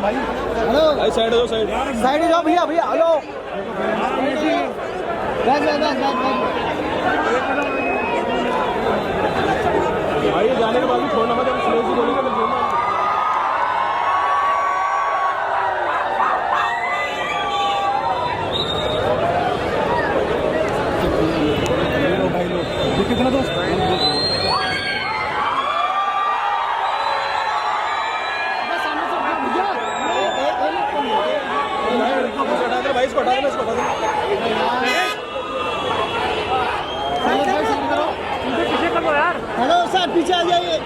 भाई। हेलो भाई, साइड हो जाओ भैया। हेलो भाई, जाने के बाद भी छोड़ना मत, स्लो से बोलेंगे। कितना दोस्त भाई, इसको हटा दो। हेलो सर, पीछे आ जाइए।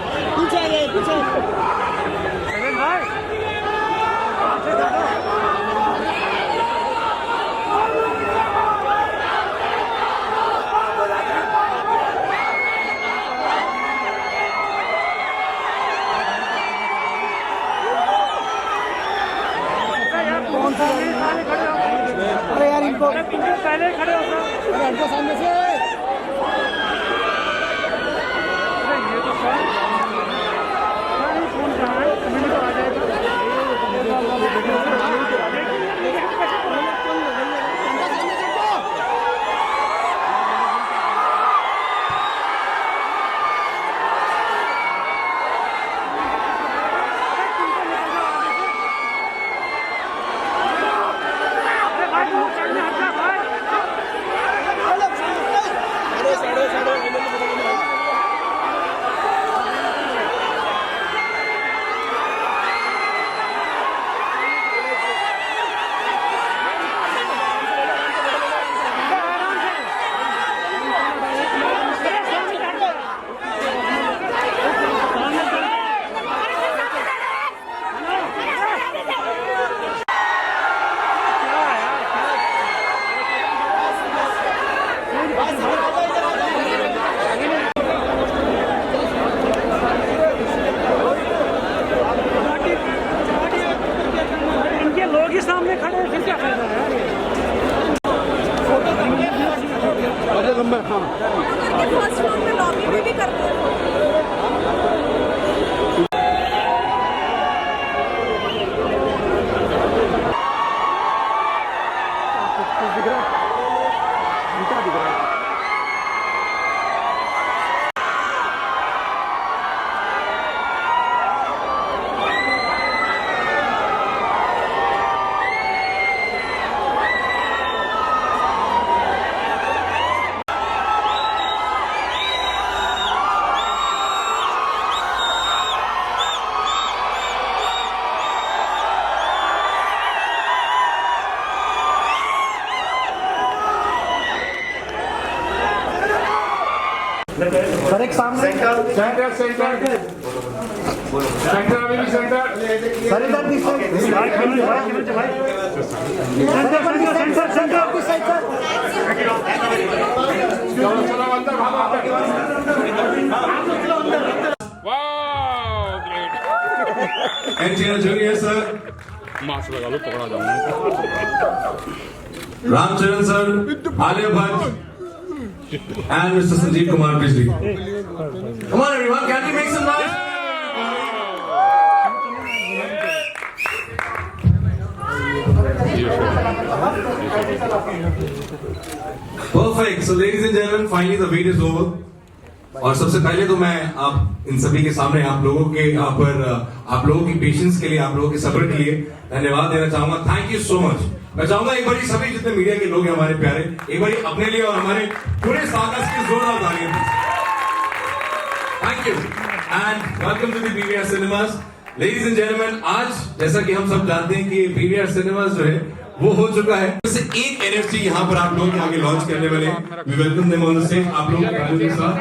अरे यार, इनको पहले खड़े हो अरे इनको सामने से। सामने खड़े हैं, फिर क्या फायदा है? अरे लंबा, हाँ। फर्स्ट फ्लोर में लॉबी में भी करते हैं। दिख रहा है। सर एक सामने सेंटर अभी भी सेंटर सर इधर दिस सेंटर चलो अंदर भागो wow great NTR junior sir mask लगा लो पकड़ा जाऊंगा Ramcharan sir Alia Bhatt and Mr. Sanjeev Kumar Bijli. Come on everyone, can we make some noise? Perfect. So ladies and gentlemen, finally the wait is over. और सबसे पहले तो मैं आप इन सभी के सामने आप लोगों की पेशेंस के लिए, आप लोगों के सब्र के लिए धन्यवाद देना चाहूंगा। Thank you so much. मैं चाहूंगा एक बारी सभी जितने मीडिया के लोग हैं हमारे प्यारे, एक बारी अपने लिए और हमारे पूरे साकस की जोरदार तालियां। Thank you and welcome to the PVR cinemas. Ladies and gentleman, आज जैसा कि हम सब जानते हैं कि PVR सिनेमास जो है वो हो चुका है। जैसे एक NFT यहाँ पर आप लोग आगे लॉन्च करने वाले हैं। We welcome them on the stage. आप लोगों के साथ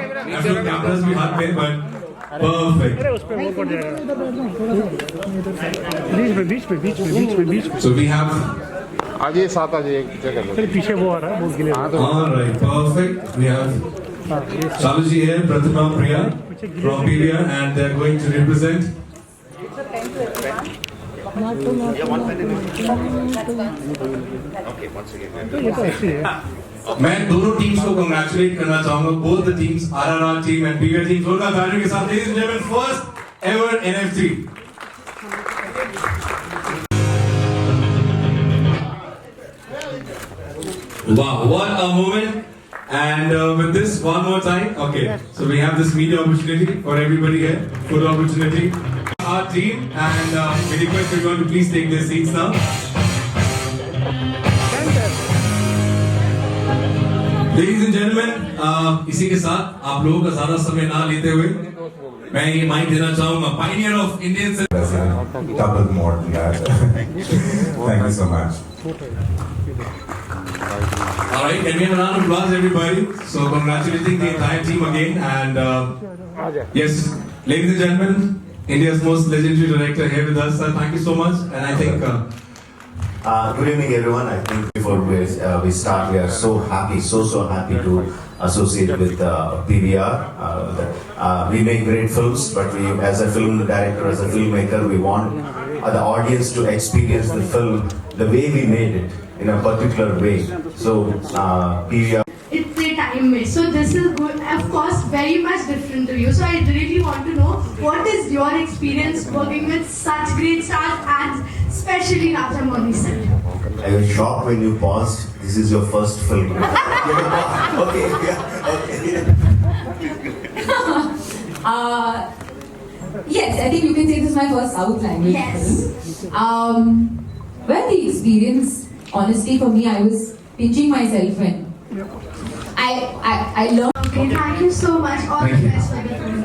कैमरास भी हाथ में, but perfect. So we have आज ये साथ आज एक जगह फिर पीछे वो आ रहा है बोल के लिए। Alright, perfect. We have Shaluji here, Pratima, Priya from PVR, and they are going to represent. मैं दोनों टीम्स को कंग्रेचुलेट करना चाहूंगा, both the teams, RRR team and PVR team, जोरदार तालियों के साथ, ladies and gentlemen, first ever NFT. Wow, what a moment. And with this, one more time. Okay, so we have this media opportunity for everybody here. Full opportunity. Our team, and we request everyone to please take their seats now. Ladies and gentlemen, इसी के साथ आप लोगों का ज़्यादा समय ना लेते हुए मैं ये माइक देना चाहूँगा pioneer of Indian cinema. Double more than that. Thank you so much. All right, can we have a round of applause, everybody? So congratulating the entire team again, and yes, ladies and gentlemen, India's most legendary director here with us. Thank you so much, and I think. Good evening, everyone. I think before we start, we are so happy, so happy to associate with PVR. We make great films, but we, as a film director, as a filmmaker, we want the audience to experience the film the way we made it, in a particular way. So PVR. It's a time waste. So this is good, of course, very much different to you. So I really want to know what is your experience working with such great stars and especially Rajamouli sir. I was shocked when you paused. This is your first film. Okay, yeah, okay. Yes, I think you can say this is my first South language Yes. film. Well, the experience, honestly, for me, I was pinching myself when I learned. Okay, thank you so much. All the best for the film.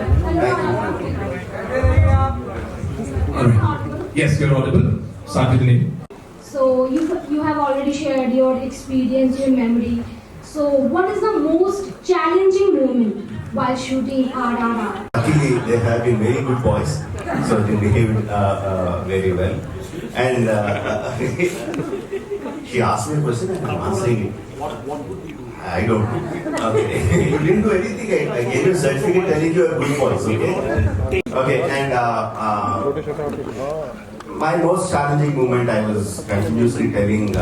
All right. Yes, you're audible. Start with the name. So you have already shared your experience, your memory. So what is the most challenging moment while shooting RRR? Luckily, they have been very good boys, so they behaved very well. And she asked me a question and I'm answering it. I don't know. Okay. You didn't do anything. I gave you a certificate telling you are good boys, okay? Okay, and my most challenging moment, I was continuously telling.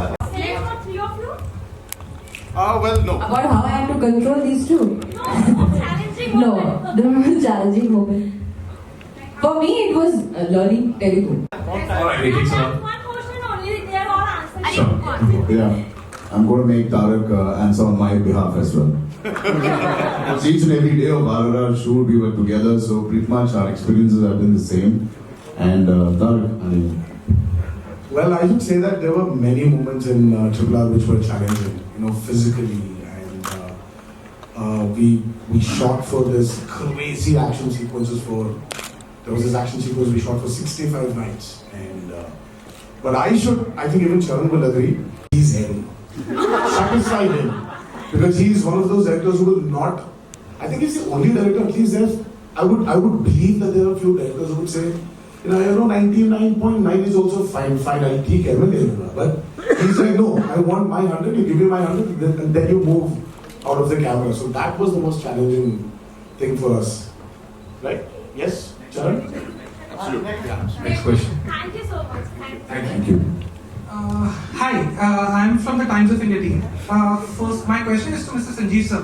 Well, no. About how I have to control these two. Challenging No, the most challenging moment. For me, it was learning Telugu. All right, we take some. One question only, they are all answering. Sure. Yeah, I'm going to make Tarak answer on my behalf as well. Each and every day of RRR shoot, we were together, so pretty much our experiences have been the same. And Tarak, I mean. Well, I should say that there were many moments in RRR which were challenging, physically, and we shot for this crazy action sequences there was this action sequence we shot for 65 nights, and but I think even Charan will agree, he's heavy. Satisfied him, because he's one of those directors who will not. I think he's the only director, at least I would believe that there are a few directors who would say, 99.9 is also fine, I'll take it. But he's like, no, I want my 100, you give me my 100, and then you move out of the camera. So that was the most challenging thing for us. Right? Yes, Charan? Absolutely. Yeah. Next question. Thank you so much. Thank you. Hi, I'm from the Times of India team. First, my question is to Mr. Sanjeev sir.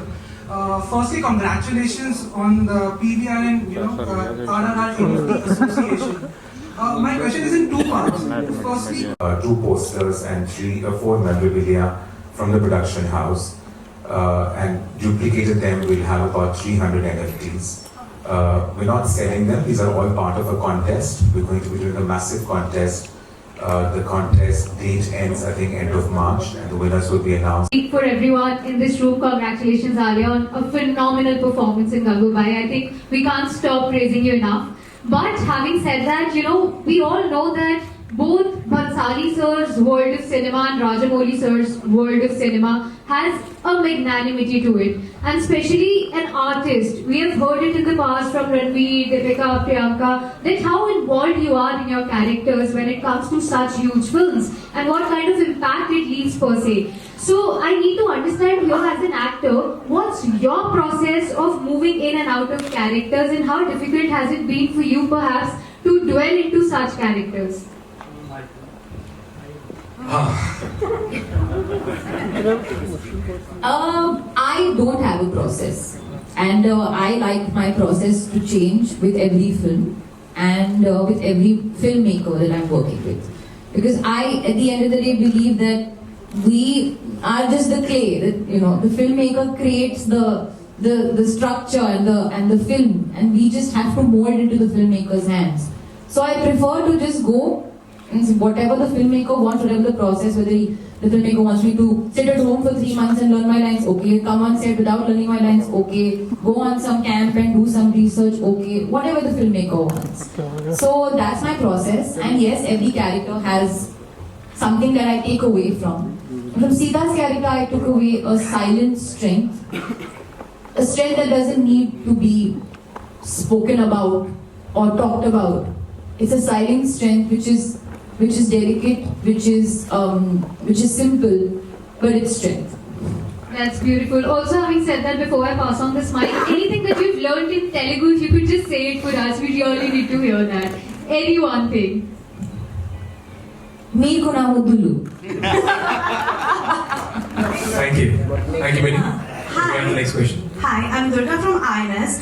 Firstly, congratulations on the PVR and RRR Industry Association. My question is in two parts. Firstly, 2 posters and 3 or 4 memorabilia from the production house, and duplicated them. We'll have about 300 NFTs. We're not selling them. These are all part of a contest. We're going to be doing a massive contest. The contest date ends, I think, end of March, and the winners will be announced. For everyone in this room, congratulations, Alia, on a phenomenal performance in Gangubai. I think we can't stop praising you enough. But having said that, we all know that both Bhansali sir's world of cinema and Rajamouli sir's world of cinema has a magnanimity to it. And especially an artist, we have heard it in the past from Ranveer, Deepika, Priyanka, that how involved you are in your characters when it comes to such huge films and what kind of impact it leaves per se. So I need to understand here as an actor, what's your process of moving in and out of characters and how difficult has it been for you perhaps to dwell into such characters? I don't have a process, and I like my process to change with every film and with every filmmaker that I'm working with, because I, at the end of the day, believe that are just the clay. The filmmaker creates the structure and the film, and we just have to mold into the filmmaker's hands. So I prefer to just go and whatever the filmmaker wants, whatever the process, whether the filmmaker wants me to sit at home for 3 months and learn my lines, okay. Come on set without learning my lines, okay. Go on some camp and do some research, okay. Whatever the filmmaker wants. So that's my process, and yes, every character has something that I take away from. From Sita's character, I took away a silent strength. A strength that doesn't need to be spoken about or talked about. It's a silent strength which is delicate, which is simple, but it's strength. That's beautiful. Also, having said that, before I pass on this mic, anything that you've learned in Telugu, if you could just say it for us, we really need to hear that. Any one thing. Meeku na mudulu. Thank you. Thank you, Benny. Hi. We have the next question. Hi, I'm Durga from INS.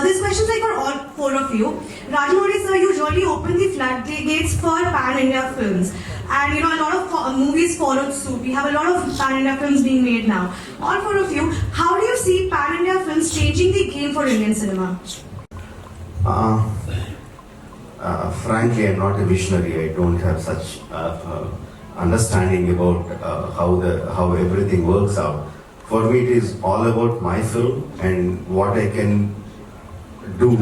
This question is for all four of you. Rajamouli sir, you really opened the floodgates for pan-India films. And a lot of movies followed suit. We have a lot of pan-India films being made now. All four of you, how do you see pan-India films changing the game for Indian cinema? Frankly, I'm not a visionary. I don't have such understanding about how everything works out. For me, it is all about my film and what I can do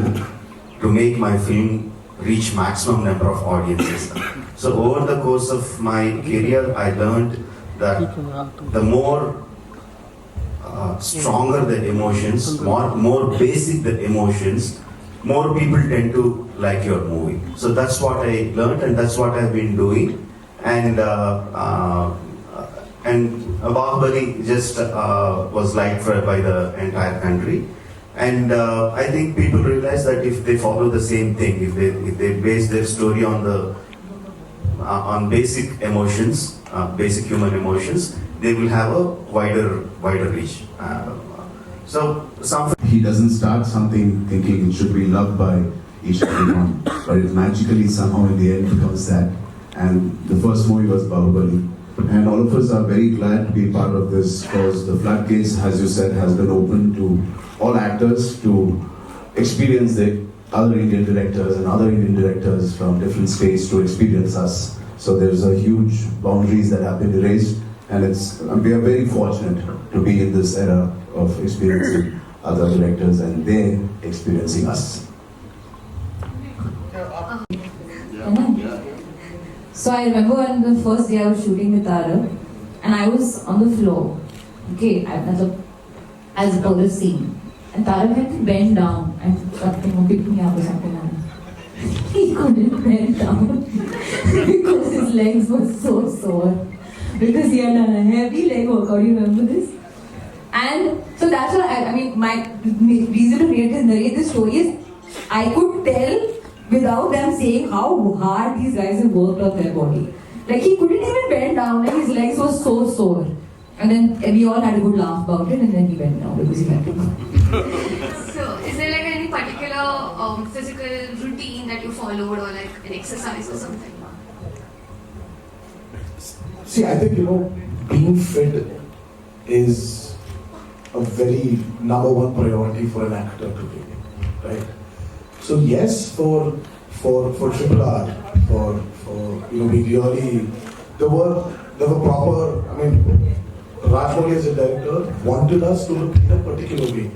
to make my film reach maximum number of audiences. So over the course of my career, I learned that the more stronger the emotions, more basic the emotions, more people tend to like your movie. So that's what I learned, and that's what I've been doing. And Bahubali just was liked by the entire country. And I think people realize that if they follow the same thing, if they base their story on basic emotions, basic human emotions, they will have a wider reach. He doesn't start something thinking it should be loved by each and everyone, but it magically somehow in the end becomes that. And the first movie was Bahubali. And all of us are very glad to be part of this, because the floodgates, as you said, has been open to all actors to experience the other Indian directors and other Indian directors from different states to experience us. So there's a huge boundaries that have been erased, and we are very fortunate to be in this era of experiencing other directors and they experiencing us. So I remember on the first day I was shooting with Tara, and I was on the floor. Okay, as per the scene, and Tara had to bend down and something pick me up or something like that. He couldn't bend down because his legs were so sore, because he had done a heavy leg workout. You remember this? And so that's what I mean. My reason to narrate this story is I could tell without them saying how hard these guys have worked on their body. Like, he couldn't even bend down, and his legs were so sore. And then we all had a good laugh about it, and then he went down because he went to So, is there like any particular physical routine that you followed, or like an exercise or something? See, I think, being fit is a very number one priority for an actor today, right? So yes, for RRR, we really, there were proper, Rajamouli as a director wanted us to look in a particular way.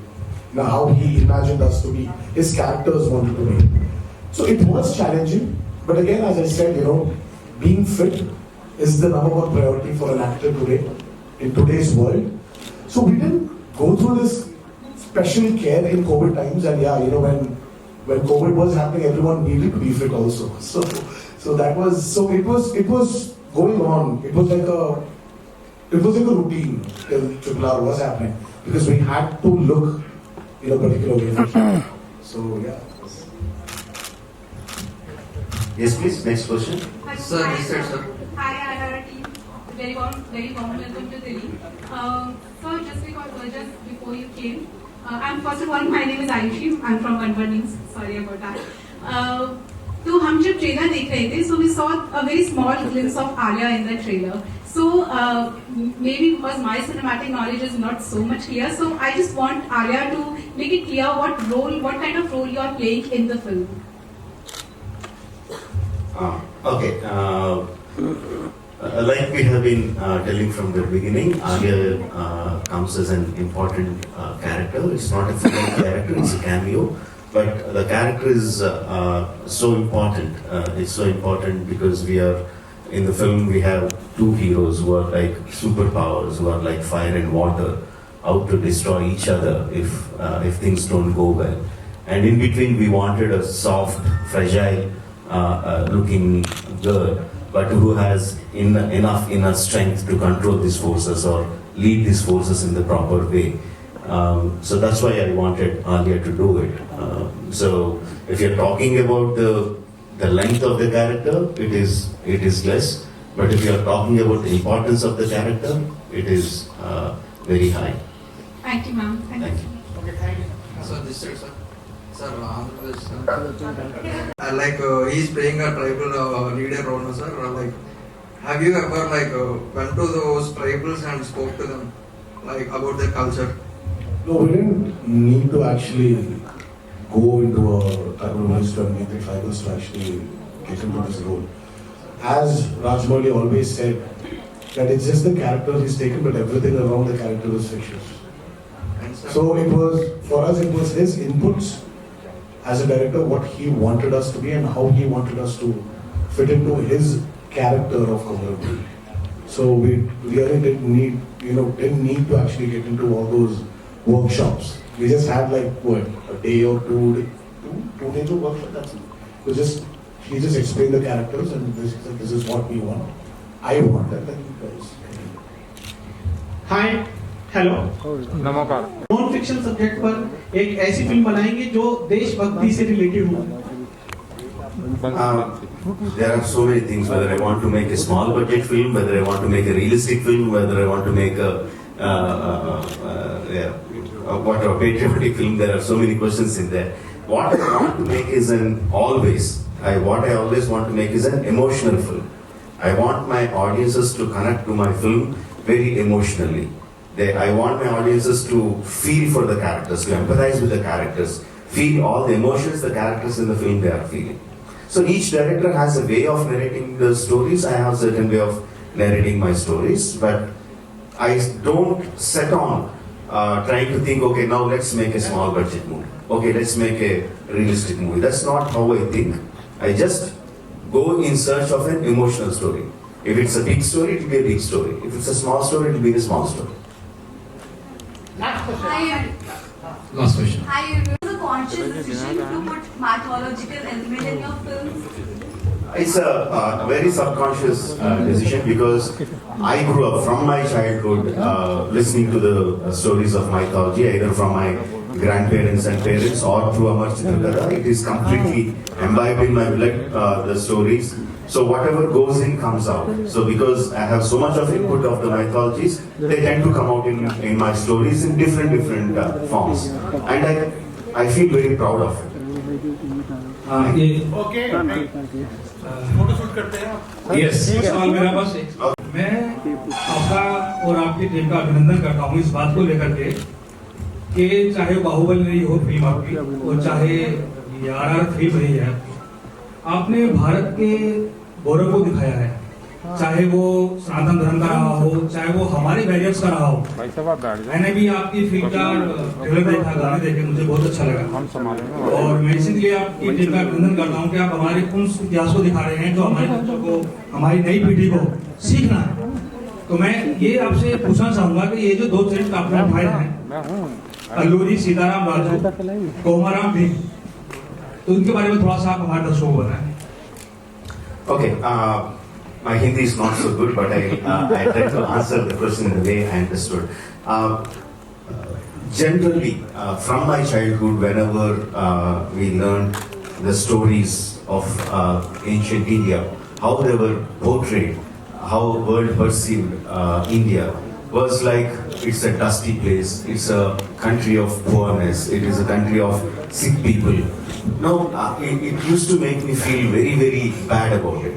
How he imagined us to be, his characters wanted to be. So it was challenging, but again, as I said, being fit is the number one priority for an actor today, in today's world. So we didn't go through this special care in COVID times, and when COVID was happening, everyone needed to be fit also. So it was going on. It was like a routine till RRR was happening, because we had to look in a particular way. So yeah. Yes, please. Next question. Sir, sir. Hi, RRR team. Very warm welcome to Delhi. So just before you came, first of all, my name is Ayushi. I'm from Unburnings. Sorry about that. तो हम जब trailer देख रहे थे, so we saw a very small glimpse of Alia in the trailer. So maybe because my cinematic knowledge is not so much clear, so I just want Alia to make it clear what kind of role you are playing in the film. Okay. Like we have been telling from the beginning, Alia comes as an important character. It's not a full character; it's a cameo. But the character is so important. It's so important because we are in the film. We have two heroes who are like superpowers, who are like fire and water, out to destroy each other if things don't go well. And in between, we wanted a soft, fragile looking girl, but who has enough inner strength to control these forces or lead these forces in the proper way. So that's why I wanted Alia to do it. So if you're talking about the length of the character, it is less. But if you're talking about the importance of the character, it is very high. Thank you, ma'am. Thank you. Okay, thank you. Sir, this side, sir. Sir, like he's playing a tribal leader role, no, sir. Like, have you ever like went to those tribals and spoke to them, like about their culture? No, we didn't need to actually go into a tribal village to meet the tribals to actually get into this role. As Rajamouli always said, that it's just the character he's taken, but everything around the character is fictitious. So it was, for us, it was his inputs as a director, what he wanted us to be and how he wanted us to fit into his character of Kamalapur. So we really didn't need to actually get into all those workshops. We just had like what, a day or two days of workshop. That's it. He just explained the characters and this is what we want. I want that. Hi, hello, non fiction subject पर एक ऐसी film बनाएंगे जो देशभक्ति से related हो. There are so many things, whether I want to make a small budget film, whether I want to make a realistic film, whether I want to make a patriotic film. There are so many questions in there. What I want to make is what I always want to make is an emotional film. I want my audiences to connect to my film very emotionally. I want my audiences to feel for the characters, to empathize with the characters, feel all the emotions the characters in the film they are feeling. So each director has a way of narrating the stories. I have a certain way of narrating my stories, but I don't set on trying to think, okay, now let's make a small budget movie. Okay, let's make a realistic movie. That's not how I think. I just go in search of an emotional story. If it's a big story, it will be a big story. If it's a small story, it will be a small story. Hi. Last question. Hi, it was a conscious decision to put mythological element in your films? It's a very subconscious decision because I grew up from my childhood listening to the stories of mythology, either from my grandparents and parents or through Amar Chitrakatha. It is completely imbibed in my blood, the stories. So whatever goes in comes out. So because I have so much of input of the mythologies, they tend to come out in my stories in different forms. And I feel very proud of it. Okay. Photo shoot करते हैं. Yes. सवाल मेरा बस मैं आपका और आपकी team का अभिनंदन करता हूँ इस बात को लेकर के कि चाहे बाहुबली रही हो फिल्म आपकी और चाहे RRR फिल्म रही है, आपने भारत के गौरव को दिखाया है. चाहे वो सनातन धर्म का रहा हो, चाहे वो हमारे बैरियर्स का रहा हो. मैंने भी आपकी फिल्म का ट्रेलर देखा, गाने देखे, मुझे बहुत अच्छा लगा. और मैं इसीलिए आपकी टीम का अभिनंदन करता हूँ कि आप हमारे उन इतिहास को दिखा रहे हैं जो हमारे बच्चों को, हमारी नई पीढ़ी को सीखना है. तो मैं ये आपसे पूछना चाहूंगा कि ये जो दो चरित्र आपने उठाए हैं, अल्लूरी सीताराम राजू, कोमाराम भीम, तो उनके बारे में थोड़ा सा आप हमारे दर्शकों को बताएं. Okay. My Hindi is not so good, but I try to answer the question in the way I understood. Generally, from my childhood, whenever we learned the stories of ancient India, how they were portrayed, how the world perceived India, was like it's a dusty place, it's a country of poorness, it is a country of sick people, No, it used to make me feel very, very bad about it.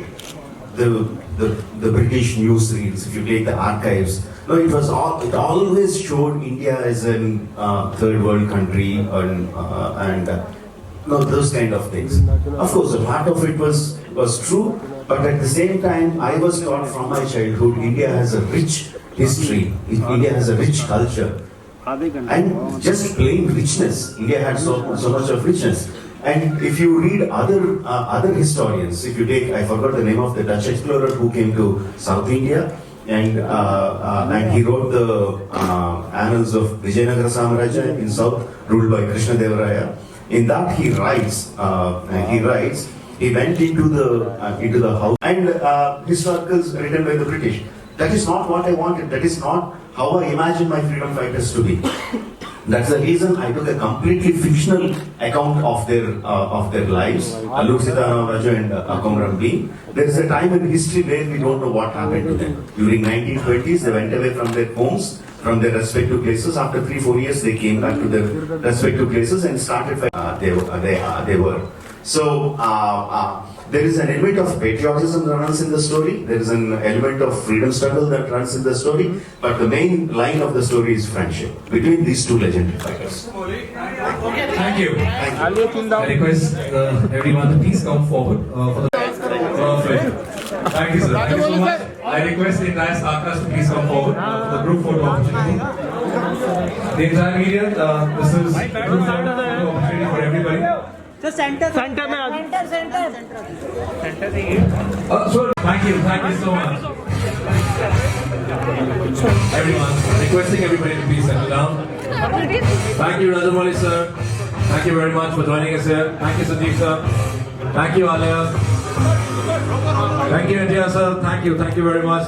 The British newsreels, if you take the archives, no, it always showed India as a third world country and those kind of things. Of course, a part of it was true, but at the same time, I was taught from my childhood, India has a rich history, India has a rich culture, and just plain richness. India had so much of richness. And if you read other historians, if you take, I forgot the name of the Dutch explorer who came to South India, and he wrote the annals of Vijayanagara Samarajya in South, ruled by Krishna Deva Raya. In that he writes, he went into the house and historicals written by the British. That is not what I wanted. That is not how I imagined my freedom fighters to be. That's the reason I took a completely fictional account of their lives. Allur Sitaramraju and Komram Bhim. There is a time in history where we don't know what happened to them. During 1920s, they went away from their homes, from their respective places. After 3-4 years, they came back to their respective places and started. They were. So there is an element of patriotism that runs in the story. There is an element of freedom struggle that runs in the story. But the main line of the story is friendship between these two legendary fighters. Thank you. I request everyone to please come forward for the perfect. Thank you, sir. Thank you so much. I request the entire Starcast to please come forward for the group photo opportunity. The entire media, this is group photo opportunity for everybody. Center में Sure. Thank you so much. Everyone, requesting everybody to please settle down. Thank you, Rajamouli sir. Thank you very much for joining us here. Thank you, Sanjeev sir. Thank you, Alia. Thank you, NTR sir. Thank you very much.